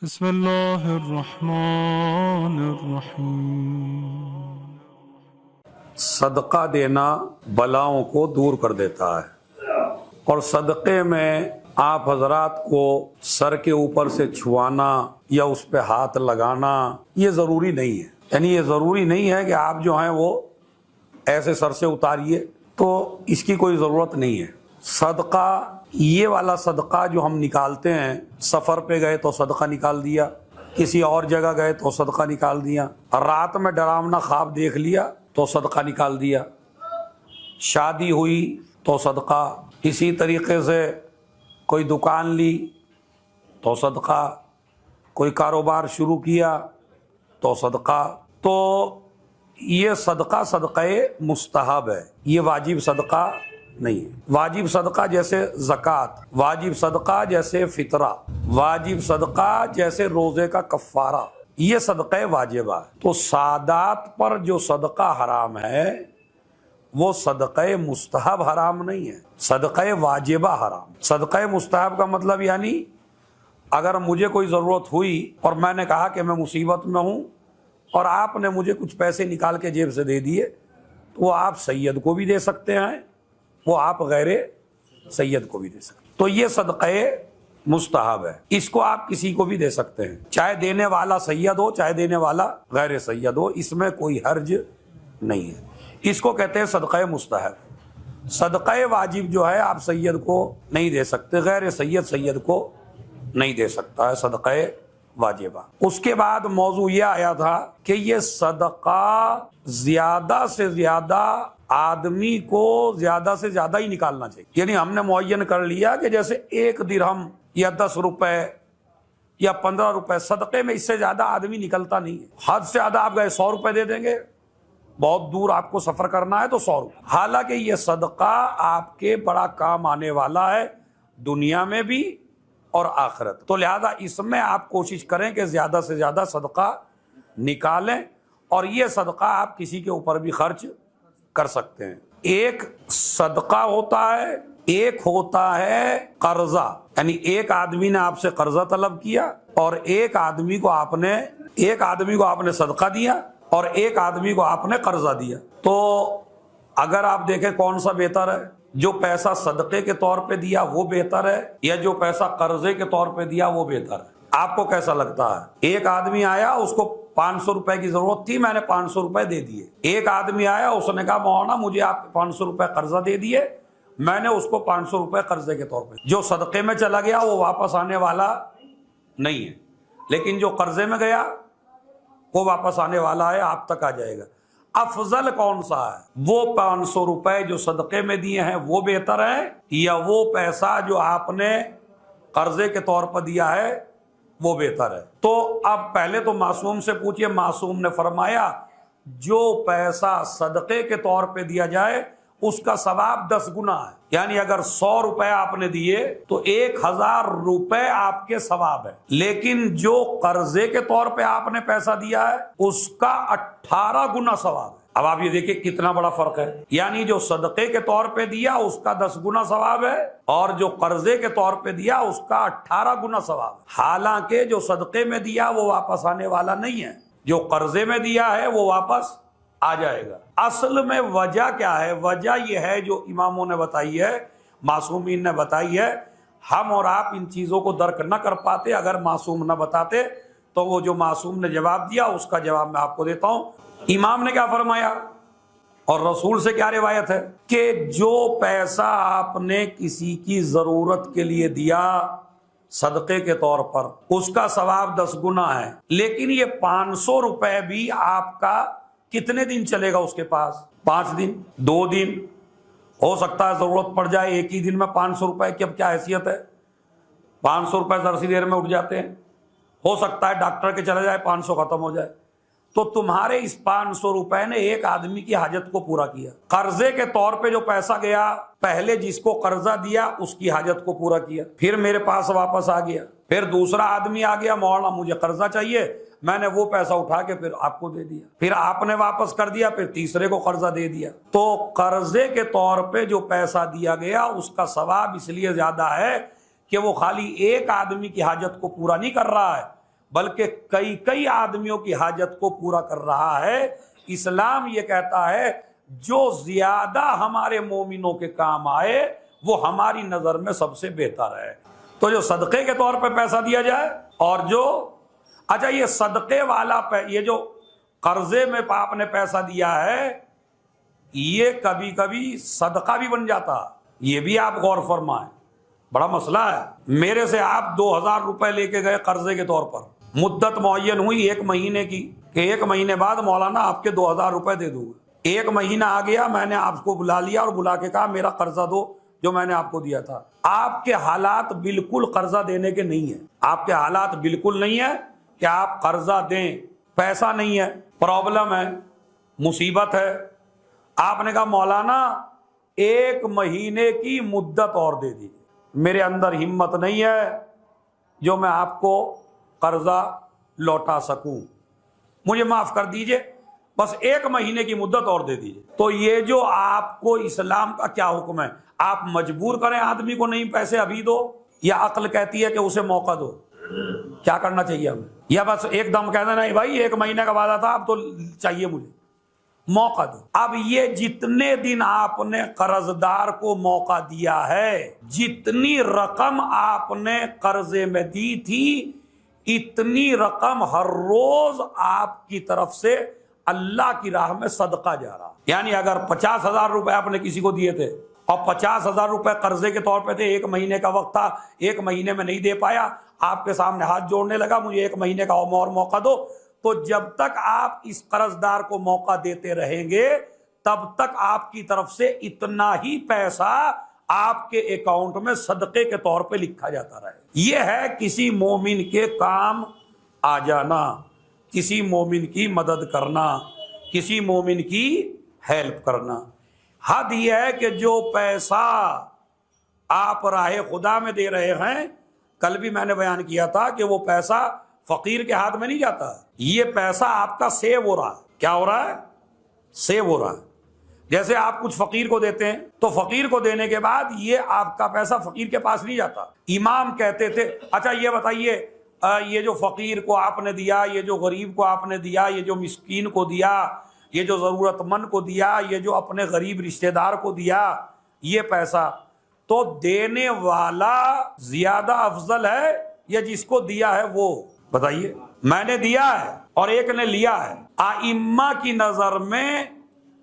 बिस्मिल्लाहिर्रहमानिर्रहीम। सदका देना बलाओं को दूर कर देता है और सदक़े में आप हजरात को सर के ऊपर से छुआना या उस पर हाथ लगाना ये ज़रूरी नहीं है। यानी ये ज़रूरी नहीं है कि आप जो हैं वो ऐसे सर से उतारिए, तो इसकी कोई ज़रूरत नहीं है। सदका, ये वाला सदका जो हम निकालते हैं, सफ़र पे गए तो सदका निकाल दिया, किसी और जगह गए तो सदका निकाल दिया, रात में डरावना ख्वाब देख लिया तो सदका निकाल दिया, शादी हुई तो सदका, इसी तरीके से कोई दुकान ली तो सदका, कोई कारोबार शुरू किया तो सदका। तो ये सदका सदक़े मुस्तहब है, ये वाजिब सदका नहीं है। वाजिब सदका जैसे ज़कात, वाजिब सदका जैसे फितरा, वाजिब सदका जैसे रोज़े का कफ़ारा, ये सदक़े वाजिबा है। तो सादात पर जो सदका हराम है वो सदक़े मुस्तहब हराम नहीं है, सदक़े वाजिबा हराम। सदक़े मुस्तहब का मतलब यानी अगर मुझे कोई ज़रूरत हुई और मैंने कहा कि मैं मुसीबत में हूँ और आपने मुझे कुछ पैसे निकाल के जेब से दे दिए, तो वो आप सैयद को भी दे सकते हैं, वो आप गैरे सैयद को भी दे सकते हैं। तो ये सदक़े मुस्तहब है, इसको आप किसी को भी दे सकते हैं, चाहे देने वाला सैयद हो चाहे देने वाला गैर सैयद हो, इसमें कोई हर्ज नहीं है। इसको कहते हैं सदक़े मुस्तहब। सदक़े वाजिब जो है आप सैयद को नहीं दे सकते, गैर सैयद सैयद को नहीं दे सकता है, सदक़े वाजिबा। उसके बाद मौजू यह आया था कि ये सदका ज्यादा से ज्यादा आदमी को ज्यादा से ज्यादा ही निकालना चाहिए। यानी हमने मुअय्यन कर लिया कि जैसे 1 दिरहम या 10 रुपए या 15 रुपए, सदक़े में इससे ज्यादा आदमी निकलता नहीं है। हद से ज्यादा आप गए 100 रुपए दे देंगे, बहुत दूर आपको सफर करना है तो 100 रुपए। हालांकि ये सदका आपके बड़ा काम आने वाला है, दुनिया में भी और आखिरत। तो लिहाजा इसमें आप कोशिश करें कि ज्यादा से ज्यादा सदका निकालें, और ये सदका आप किसी के ऊपर भी खर्च कर सकते हैं। एक सदका होता है, एक होता है कर्जा, यानी एक आदमी ने आपसे कर्जा तलब किया और एक आदमी को आपने सदका दिया और एक आदमी को आपने कर्जा दिया। तो अगर आप देखें कौन सा बेहतर है, जो पैसा सदक़े के तौर पे दिया वो बेहतर है या जो पैसा कर्जे के तौर पे दिया वो बेहतर है? आपको कैसा लगता है? एक आदमी आया, उसको 500 रुपए की जरूरत थी, मैंने 500 रुपए दे दिए। एक आदमी आया, उसने कहा मौलाना मुझे आप 500 रुपए कर्जा दे दिए, मैंने उसको 500 रुपए कर्जे के तौर पे। जो सदक़े में चला गया वो वापस आने वाला नहीं है, लेकिन जो कर्जे में गया वो वापस आने वाला है, आप तक आ जाएगा। अफजल कौन सा है? वो 500 रुपए जो सदक़े में दिए हैं वो बेहतर है या वो पैसा जो आपने कर्जे के तौर पर दिया है वो बेहतर है? तो अब पहले तो मासूम से पूछिए। मासूम ने फरमाया जो पैसा सदक़े के तौर पे दिया जाए उसका सवाब 10 गुना है। यानी अगर 100 रुपए आपने दिए तो 1000 रुपए आपके सवाब है, लेकिन जो कर्जे के तौर पे आपने पैसा दिया है उसका 18 गुना सवाब है। अब आप ये देखिए कितना बड़ा फर्क है। यानी जो सदक़े के तौर पे दिया उसका 10 गुना सवाब है और जो कर्जे के तौर पे दिया उसका 18 गुना सवाब है। हालांकि जो सदक़े में दिया वो वापस आने वाला नहीं है, जो कर्जे में दिया है वो वापस आ जाएगा। असल में वजह क्या है? वजह यह है जो इमामों ने बताई है, मासूमीन ने बताई है। हम और आप इन चीजों को दर्क न कर पाते। अगर मासूम न बताते तो वो जो मासूम ने जवाब दिया उसका जवाब मैं आपको देता हूं। इमाम ने क्या फरमाया और रसूल से क्या रिवायत है कि जो पैसा आपने किसी की जरूरत के लिए दिया सदक़े के तौर पर, उसका सवाब 10 गुना है, लेकिन ये 500 रुपए भी आपका कितने दिन चलेगा उसके पास? 5 दिन, 2 दिन, हो सकता है जरूरत पड़ जाए एक ही दिन में 500 रुपए की। अब क्या हैसियत है, 500 रुपए जर्सी देर में उठ जाते हैं। हो सकता है डॉक्टर के चले जाए 500 खत्म हो जाए। तो तुम्हारे इस 500 रुपए ने एक आदमी की हाजत को पूरा किया। कर्जे के तौर पे जो पैसा गया, पहले जिसको कर्जा दिया उसकी हाजत को पूरा किया, फिर मेरे पास वापस आ गया। फिर दूसरा आदमी आ गया, मौलाना मुझे कर्जा चाहिए, मैंने वो पैसा उठा के फिर आपको दे दिया, फिर आपने वापस कर दिया, फिर तीसरे को कर्जा दे दिया। तो कर्जे के तौर पे जो पैसा दिया गया उसका सवाब इसलिए ज्यादा है कि वो खाली एक आदमी की हाजत को पूरा नहीं कर रहा है, बल्कि कई कई आदमियों की हाजत को पूरा कर रहा है। इस्लाम ये कहता है जो ज्यादा हमारे मोमिनों के काम आए वो हमारी नजर में सबसे बेहतर है। तो जो सदक़े के तौर पे पैसा दिया जाए और जो अच्छा ये सदक़े वाला ये जो कर्जे में आपने पैसा दिया है ये कभी कभी सदका भी बन जाता, ये भी आप गौर फरमाएं, बड़ा मसला है। मेरे से आप 2000 रुपए लेके गए कर्जे के तौर पर, मुद्दत मुअय्यन हुई 1 महीने की कि 1 महीने बाद मौलाना आपके 2000 रुपए दे दूंगा। 1 महीना आ गया, मैंने आपको बुला लिया और बुला के कहा मेरा कर्जा दो जो मैंने आपको दिया था। आपके हालात बिल्कुल कर्जा देने के नहीं है, आपके हालात बिल्कुल नहीं है कि आप कर्जा दें, पैसा नहीं है, प्रॉब्लम है, मुसीबत है। आपने कहा मौलाना 1 महीने की मुद्दत और दे दीजिए, मेरे अंदर हिम्मत नहीं है जो मैं आपको कर्जा लौटा सकूं, मुझे माफ कर दीजिए, बस 1 महीने की मुद्दत और दे दीजिए। तो ये जो आपको इस्लाम का क्या हुक्म है, आप मजबूर करें आदमी को नहीं पैसे अभी दो, या अक्ल कहती है कि उसे मौका दो? क्या करना चाहिए हमें? या बस एकदम कह देना भाई 1 महीने का वादा था अब तो चाहिए मुझे, मौका दो। अब ये जितने दिन आपने कर्जदार को मौका दिया है, जितनी रकम आपने कर्जे में दी थी, इतनी रकम हर रोज आपकी तरफ से अल्लाह की राह में सदका जा रहा। यानी अगर 50,000 रुपए आपने किसी को दिए थे और 50,000 रुपए कर्जे के तौर पे थे, 1 महीने का वक्त था, 1 महीने में नहीं दे पाया, आपके सामने हाथ जोड़ने लगा मुझे 1 महीने का और मौका दो, तो जब तक आप इस कर्जदार को मौका देते रहेंगे तब तक आपकी तरफ से इतना ही पैसा आपके अकाउंट में सदके के तौर पे लिखा जाता रहे। यह है किसी मोमिन के काम आ जाना, किसी मोमिन की मदद करना, किसी मोमिन की हेल्प करना। हद यह है कि जो पैसा आप राह खुदा में दे रहे हैं, कल भी मैंने बयान किया था कि वो पैसा फकीर के हाथ में नहीं जाता, ये पैसा आपका सेव हो रहा है। क्या हो रहा है? सेव हो रहा है। जैसे आप कुछ फकीर को देते हैं तो फकीर को देने के बाद ये आपका पैसा फकीर के पास नहीं जाता। इमाम कहते थे अच्छा ये बताइए ये जो फकीर को आपने दिया, ये जो गरीब को आपने दिया, ये जो मिस्कीन को दिया, ये जो जरूरतमंद को दिया, ये जो अपने गरीब रिश्तेदार को दिया, ये पैसा तो देने वाला ज्यादा अफजल है या जिसको दिया है वो? बताइए। मैंने दिया है और एक ने लिया है, आइम्मा की नजर में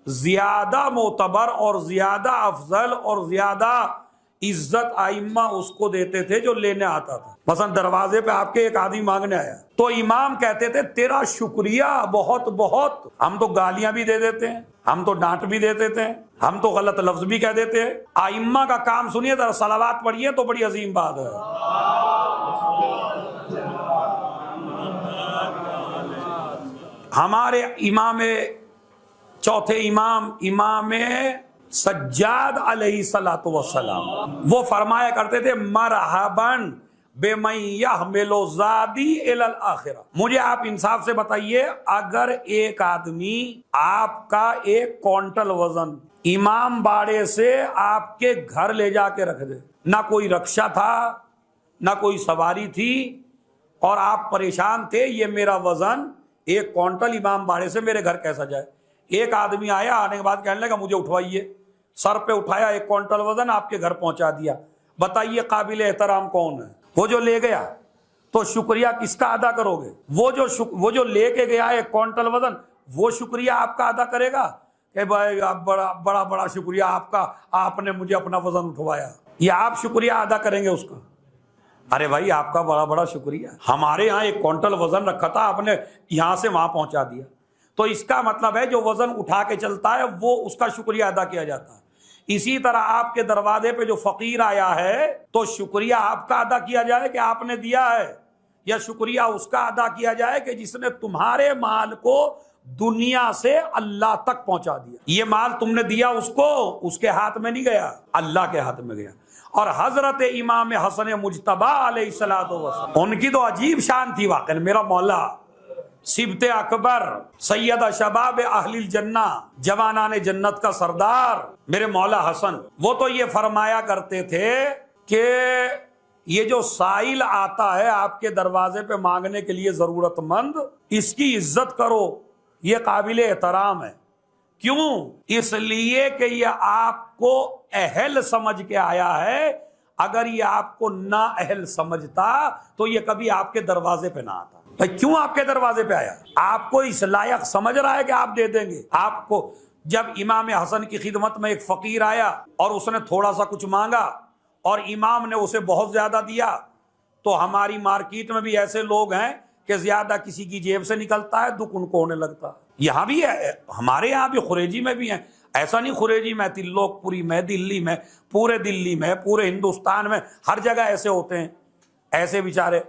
ज्यादा मोतबर और ज्यादा अफजल और ज्यादा इज्जत आइम्मा उसको देते थे जो लेने आता था। मसलन दरवाजे पे आपके एक आदमी मांगने आया तो इमाम कहते थे तेरा शुक्रिया बहुत बहुत। हम तो गालियां भी दे देते हैं, हम तो डांट भी दे देते हैं, हम तो गलत लफ्ज भी कह देते हैं। आइम्मा का काम सुनिए, जरा सलावात पढ़िए तो बड़ी अजीम बात है। हमारे इमाम चौथे इमाम सज्जाद अलैहिस्सलातु वस्सलाम वो फरमाया करते थे मरहबन बेमन यहमिलु ज़ादी इलल आखिरा। मुझे आप इंसाफ से बताइए, अगर एक आदमी आपका 1 क्विंटल वजन इमाम बाड़े से आपके घर ले जाके रख दे, ना कोई रक्षा था ना कोई सवारी थी और आप परेशान थे, ये मेरा वजन 1 क्विंटल इमाम बाड़े से मेरे घर कैसा जाए। एक आदमी आया, आने के बाद कहने लगा मुझे उठवाइए, सर पे उठाया, 1 क्विंटल वजन आपके घर पहुंचा दिया। बताइए काबिल एहतराम कौन है? वो जो ले गया। तो शुक्रिया किसका अदा करोगे? वो जो लेके गया 1 क्विंटल वजन, वो शुक्रिया आपका अदा करेगा कि भाई आप बड़ा बड़ा शुक्रिया आपका, आपने मुझे अपना वजन उठवाया, या आप शुक्रिया अदा करेंगे उसका? अरे भाई आपका बड़ा बड़ा शुक्रिया, हमारे यहाँ 1 क्विंटल वजन रखा था, आपने यहां से वहां पहुंचा दिया। तो इसका मतलब है जो वजन उठा के चलता है वो उसका शुक्रिया अदा किया जाता है। इसी तरह आपके दरवाजे पे जो फकीर आया है तो शुक्रिया आपका अदा किया जाए कि आपने दिया है, या शुक्रिया उसका अदा किया जाए कि जिसने तुम्हारे माल को दुनिया से अल्लाह तक पहुंचा दिया। ये माल तुमने दिया उसको, उसके हाथ में नहीं गया, अल्लाह के हाथ में गया। और हजरत इमाम हसन मुजतबा अलैहिस्सलातु वस्सलाम, उनकी तो अजीब शान थी वाकई। मेरा मौला सिबते अकबर सैयद शबाब अहलिल जन्ना, जवानाने जन्नत का सरदार मेरे मौला हसन, वो तो ये फरमाया करते थे कि ये जो साइल आता है आपके दरवाजे पे मांगने के लिए जरूरतमंद, इसकी इज्जत करो, ये काबिले एहतराम है। क्यों? इसलिए कि ये आपको अहल समझ के आया है। अगर ये आपको ना अहल समझता तो ये कभी आपके दरवाजे पे ना आता। भाई क्यों आपके दरवाजे पे आया? आपको इस लायक समझ रहा है कि आप दे देंगे? आपको जब इमाम हसन की खिदमत में एक फकीर आया और उसने थोड़ा सा कुछ मांगा और इमाम ने उसे बहुत ज्यादा दिया, तो हमारी मार्केट में भी ऐसे लोग हैं कि ज्यादा किसी की जेब से निकलता है, दुख उनको होने लगता है। यहां भी है, हमारे यहां भी, खुरेजी में भी है। ऐसा नहीं खुरेजी में, तिल्लोकपुरी में, दिल्ली में, पूरे दिल्ली में, पूरे हिंदुस्तान में, हर जगह ऐसे होते हैं। ऐसे बेचारे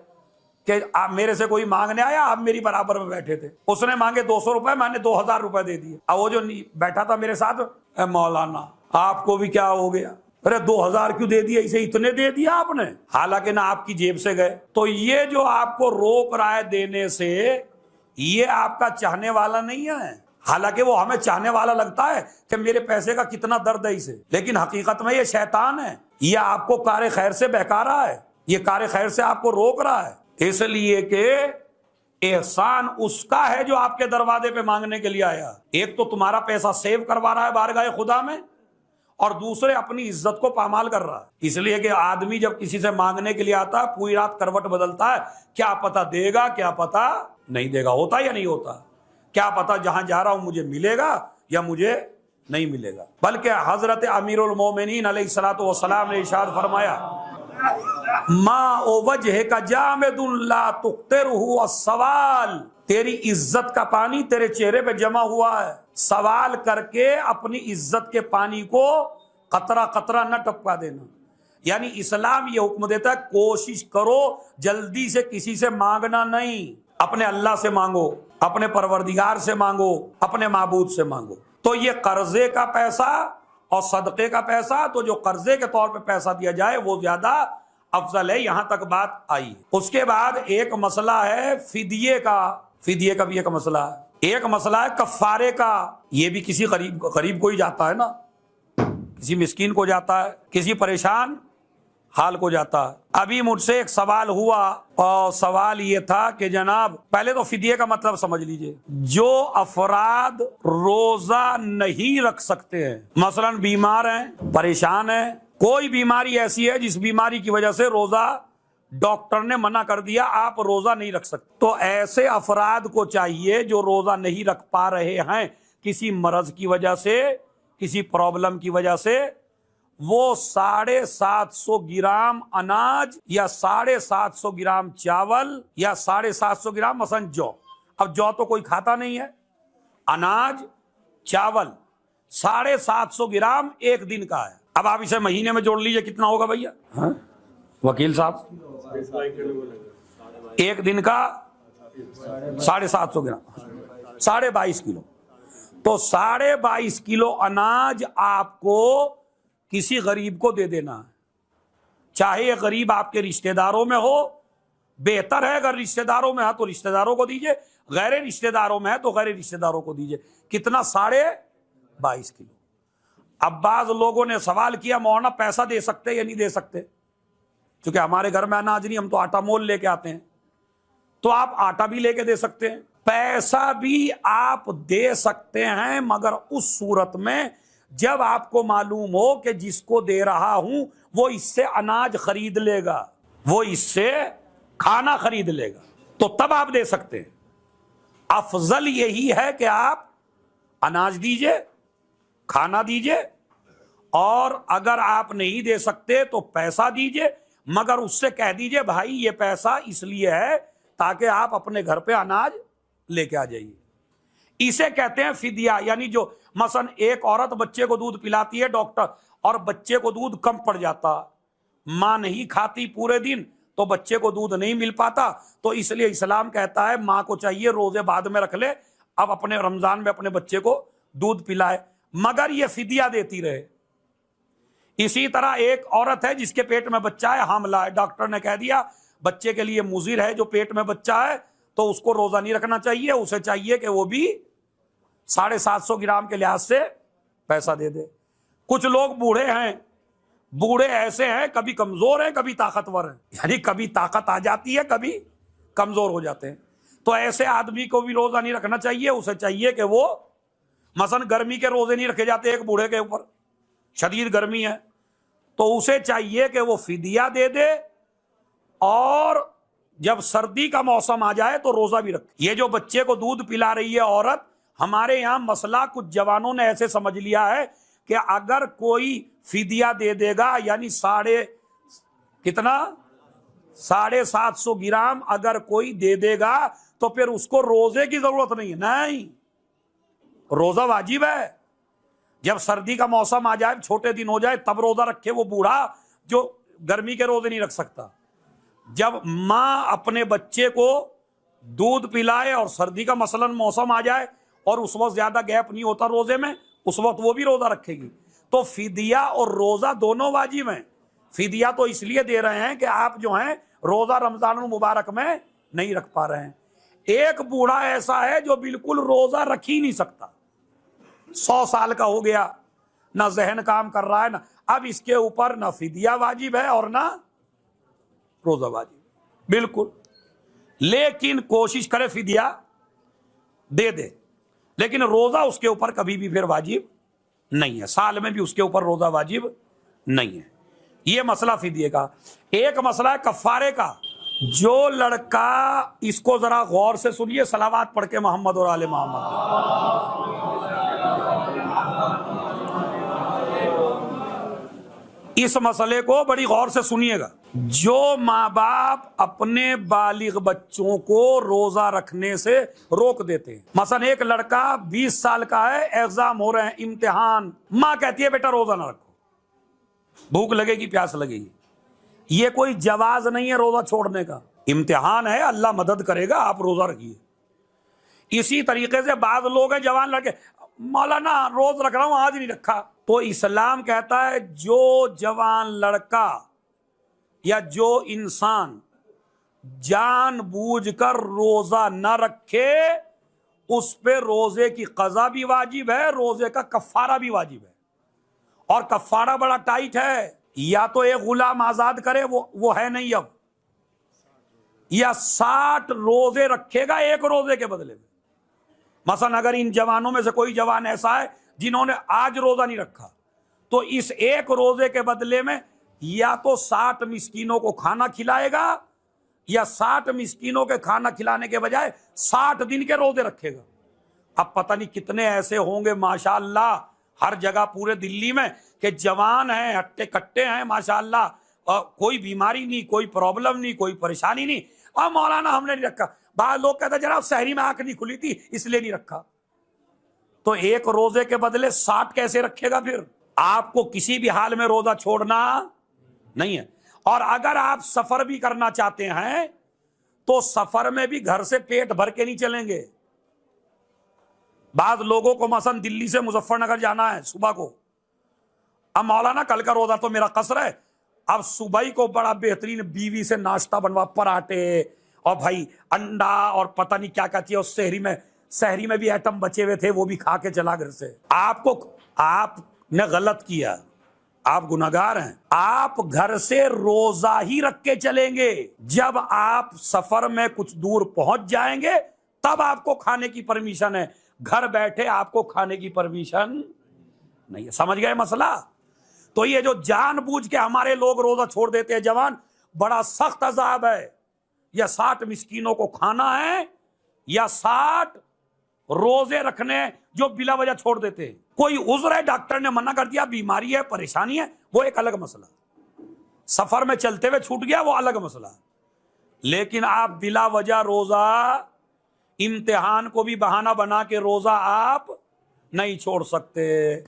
कि आप मेरे से कोई मांगने आया, आप मेरी बराबर में बैठे थे, उसने मांगे 200 रुपए, मैंने 2000 रुपए दे दिए। अब वो जो बैठा था मेरे साथ, मौलाना आपको भी क्या हो गया? अरे 2000 क्यों दे दिए? इसे इतने दे दिया आपने, हालांकि ना आपकी जेब से गए। तो ये जो आपको रोक रहा है देने से, ये आपका चाहने वाला नहीं है। हालांकि वो हमें चाहने वाला लगता है कि मेरे पैसे का कितना दर्द है इसे, लेकिन हकीकत में ये शैतान है। ये आपको कार खैर से बहका रहा है, ये कार खैर से आपको रोक रहा है। इसलिए कि एहसान उसका है जो आपके दरवाजे पे मांगने के लिए आया। एक तो तुम्हारा पैसा सेव करवा रहा है बारगाह खुदा में, और दूसरे अपनी इज्जत को पामाल कर रहा है। इसलिए कि आदमी जब किसी से मांगने के लिए आता है, पूरी रात करवट बदलता है, क्या पता देगा, क्या पता नहीं देगा। होता या नहीं होता? क्या पता जहां जा रहा हूं मुझे मिलेगा या मुझे नहीं मिलेगा। बल्कि हजरत अमीरुल मोमिनीन अलैहिस्सलातु वस्सलाम ने इरशाद फरमाया, मा ओ वजह का जामदुल्ला तुक्तिरहु अस्सवाल, तेरी इज्जत का पानी तेरे चेहरे पे जमा हुआ है, सवाल करके अपनी इज्जत के पानी को कतरा कतरा न टपका देना। यानी इस्लाम ये हुक्म देता है, कोशिश करो जल्दी से किसी से मांगना नहीं, अपने अल्लाह से मांगो, अपने परवरदिगार से मांगो, अपने माबूद से मांगो। तो ये कर्जे का पैसा और सदके का पैसा, तो जो कर्जे के तौर पे पैसा दिया जाए वो ज्यादा अफजल है। यहां तक बात आई। उसके बाद एक मसला है फिदिये का। फिदिये का भी एक मसला है। एक मसला है कफारे का। ये भी किसी गरीब को ही जाता है ना, किसी मिस्कीन को जाता है, किसी परेशान हाल को जाता है। अभी मुझसे एक सवाल हुआ और सवाल ये था कि जनाब, पहले तो फिदिये का मतलब समझ लीजिए। जो अफराद रोजा नहीं रख सकते हैं, मसलन बीमार हैं, परेशान हैं, कोई बीमारी ऐसी है जिस बीमारी की वजह से रोजा डॉक्टर ने मना कर दिया, आप रोजा नहीं रख सकते, तो ऐसे अफराद को चाहिए जो रोजा नहीं रख पा रहे हैं किसी मर्ज की वजह से, किसी प्रॉब्लम की वजह से, वो 750 ग्राम अनाज या 750 ग्राम चावल या 750 ग्राम मसलन जौ, अब जौ तो कोई खाता नहीं है, अनाज चावल 750 ग्राम एक दिन का है। अब आप इसे महीने में जोड़ लीजिए, कितना होगा भैया? हाँ? वकील साहब, एक दिन का 750 ग्राम, 22.5 किलो। तो 22.5 किलो अनाज आपको किसी गरीब को दे देना है। चाहे ये गरीब आपके रिश्तेदारों में हो, बेहतर है अगर रिश्तेदारों में है तो रिश्तेदारों को दीजिए, गैर रिश्तेदारों में है तो गैर रिश्तेदारों को दीजिए। कितना? 22.5 किलो। अब बाज लोगों ने सवाल किया, मौलाना पैसा दे सकते या नहीं दे सकते? क्योंकि हमारे घर में अनाज नहीं, हम तो आटा मोल लेके आते हैं। तो आप आटा भी लेके दे सकते हैं, पैसा भी आप दे सकते हैं, मगर उस सूरत में जब आपको मालूम हो कि जिसको दे रहा हूं वो इससे अनाज खरीद लेगा, वो इससे खाना खरीद लेगा, तो तब आप दे सकते हैं। अफजल यही है कि आप अनाज दीजिए, खाना दीजिए, और अगर आप नहीं दे सकते तो पैसा दीजिए, मगर उससे कह दीजिए भाई ये पैसा इसलिए है ताकि आप अपने घर पे अनाज लेके आ जाइए। इसे कहते हैं फिदिया। यानी जो मसलन एक औरत बच्चे को दूध पिलाती है डॉक्टर, और बच्चे को दूध कम पड़ जाता, मां नहीं खाती पूरे दिन तो बच्चे को दूध नहीं मिल पाता, तो इसलिए इस्लाम कहता है मां को चाहिए रोजे बाद में रख ले, अब अपने रमजान में अपने बच्चे को दूध पिलाए, मगर ये फिदिया देती रहे। इसी तरह एक औरत है जिसके पेट में बच्चा है, हामला है, डॉक्टर ने कह दिया बच्चे के लिए मुजिर है, जो पेट में बच्चा है, तो उसको रोजा नहीं रखना चाहिए, उसे चाहिए कि वो भी 750 ग्राम के लिहाज से पैसा दे दे। कुछ लोग बूढ़े हैं, बूढ़े ऐसे हैं, कभी कमजोर हैं कभी ताकतवर हैं, यानी कभी ताकत आ जाती है कभी कमजोर हो जाते हैं। तो ऐसे आदमी को भी रोजा नहीं रखना चाहिए। उसे चाहिए कि वो मसलन गर्मी के रोजे नहीं रखे जाते, एक बूढ़े के ऊपर शदीद गर्मी है तो उसे चाहिए कि वो फिदिया दे दे और जब सर्दी का मौसम आ जाए तो रोजा भी रखे। ये जो बच्चे को दूध पिला रही है औरत, हमारे यहां मसला कुछ जवानों ने ऐसे समझ लिया है कि अगर कोई फिदिया दे देगा यानी 750 ग्राम अगर कोई दे देगा तो फिर उसको रोजे की जरूरत नहीं है। नहीं, रोजा वाजिब है। जब सर्दी का मौसम आ जाए, छोटे दिन हो जाए, तब रोजा रखे वो बूढ़ा जो गर्मी के रोजे नहीं रख सकता। जब मां अपने बच्चे को दूध पिलाए और सर्दी का मसलन मौसम आ जाए और उस वक्त ज्यादा गैप नहीं होता रोजे में, उस वक्त वो भी रोजा रखेगी। तो फिदिया और रोजा दोनों वाजिब हैं। फिदिया तो इसलिए दे रहे हैं कि आप जो हैं रोजा रमजान मुबारक में नहीं रख पा रहे हैं। एक बूढ़ा ऐसा है जो बिल्कुल रोजा रख ही नहीं सकता, 100 साल का हो गया, ना जहन काम कर रहा है, ना अब इसके ऊपर ना फिदिया वाजिब है और ना रोजा वाजिब, बिल्कुल। लेकिन कोशिश करे फिदिया दे दे, लेकिन रोजा उसके ऊपर कभी भी फिर वाजिब नहीं है, साल में भी उसके ऊपर रोजा वाजिब नहीं है। यह मसला फिदिये का। एक मसला है कफारे का। जो लड़का, इसको जरा गौर से सुनिए, सलावात पढ़ के मोहम्मद और आले मोहम्मद। इस मसले को बड़ी गौर से सुनिएगा। जो माँ बाप अपने बालिग बच्चों को रोजा रखने से रोक देते हैं, मसलन एक लड़का 20 साल का है, एग्जाम हो रहे हैं, इम्तिहान, माँ कहती है बेटा रोजा ना रखो, भूख लगेगी प्यास लगेगी। ये कोई जवाज नहीं है रोजा छोड़ने का, इम्तिहान है, अल्लाह मदद करेगा, आप रोजा रखिए। इसी तरीके से बाद लोग हैं जवान लड़के, मौलाना रोज रख रहा हूं आज नहीं रखा। तो इस्लाम कहता है जो जवान लड़का या जो इंसान जानबूझकर रोजा न रखे उस पे रोजे की कज़ा भी वाजिब है, रोजे का कफारा भी वाजिब है। और कफारा बड़ा टाइट है, या तो एक गुलाम आजाद करे, वो है नहीं अब, या 60 रोजे रखेगा एक रोजे के बदले में। मसलन अगर इन जवानों में से कोई जवान ऐसा है जिन्होंने आज रोजा नहीं रखा, तो इस एक रोजे के बदले में या तो 60 मिस्कीनों को खाना खिलाएगा या 60 मिस्कीनों के खाना खिलाने के बजाय 60 दिन के रोजे रखेगा। अब पता नहीं कितने ऐसे होंगे माशाअल्लाह हर जगह पूरे दिल्ली में कि जवान हैं, हट्टे कट्टे हैं माशाअल्लाह, कोई बीमारी नहीं, कोई प्रॉब्लम नहीं, कोई परेशानी नहीं, और मौलाना हमने नहीं रखा। बाद लोग कहते जनाब शहरी में आंख नहीं खुली थी इसलिए नहीं रखा। तो एक रोजे के बदले 60 कैसे रखेगा? फिर आपको किसी भी हाल में रोजा छोड़ना नहीं है। और अगर आप सफर भी करना चाहते हैं तो सफर में भी घर से पेट भर के नहीं चलेंगे। बाद लोगों को मसलन दिल्ली से मुजफ्फरनगर जाना है सुबह को, अब मौलाना कल का रोजा तो मेरा कसर है, अब सुबह ही को बड़ा बेहतरीन बीवी से नाश्ता बनवा, पराठे और भाई अंडा और पता नहीं क्या क्या चाहिए, और शहरी में भी आइटम बचे हुए थे वो भी खा के चला घर से। आपने गलत किया, आप गुनाहगार हैं। आप घर से रोजा ही रख के चलेंगे, जब आप सफर में कुछ दूर पहुंच जाएंगे तब आपको खाने की परमिशन है, घर बैठे आपको खाने की परमिशन नहीं है। समझ गए मसला? तो ये जो जानबूझ के हमारे लोग रोजा छोड़ देते हैं जवान, बड़ा सख्त अजाब है। या 60 मिस्कीनों को खाना है या 60 रोजे रखने जो बिला वजह छोड़ देते हैं। कोई उज़्र है, डॉक्टर ने मना कर दिया, बीमारी है, परेशानी है, वो एक अलग मसला, सफर में चलते हुए छूट गया वो अलग मसला। लेकिन आप बिला वजह रोजा, इम्तिहान को भी बहाना बना के रोजा आप नहीं छोड़ सकते।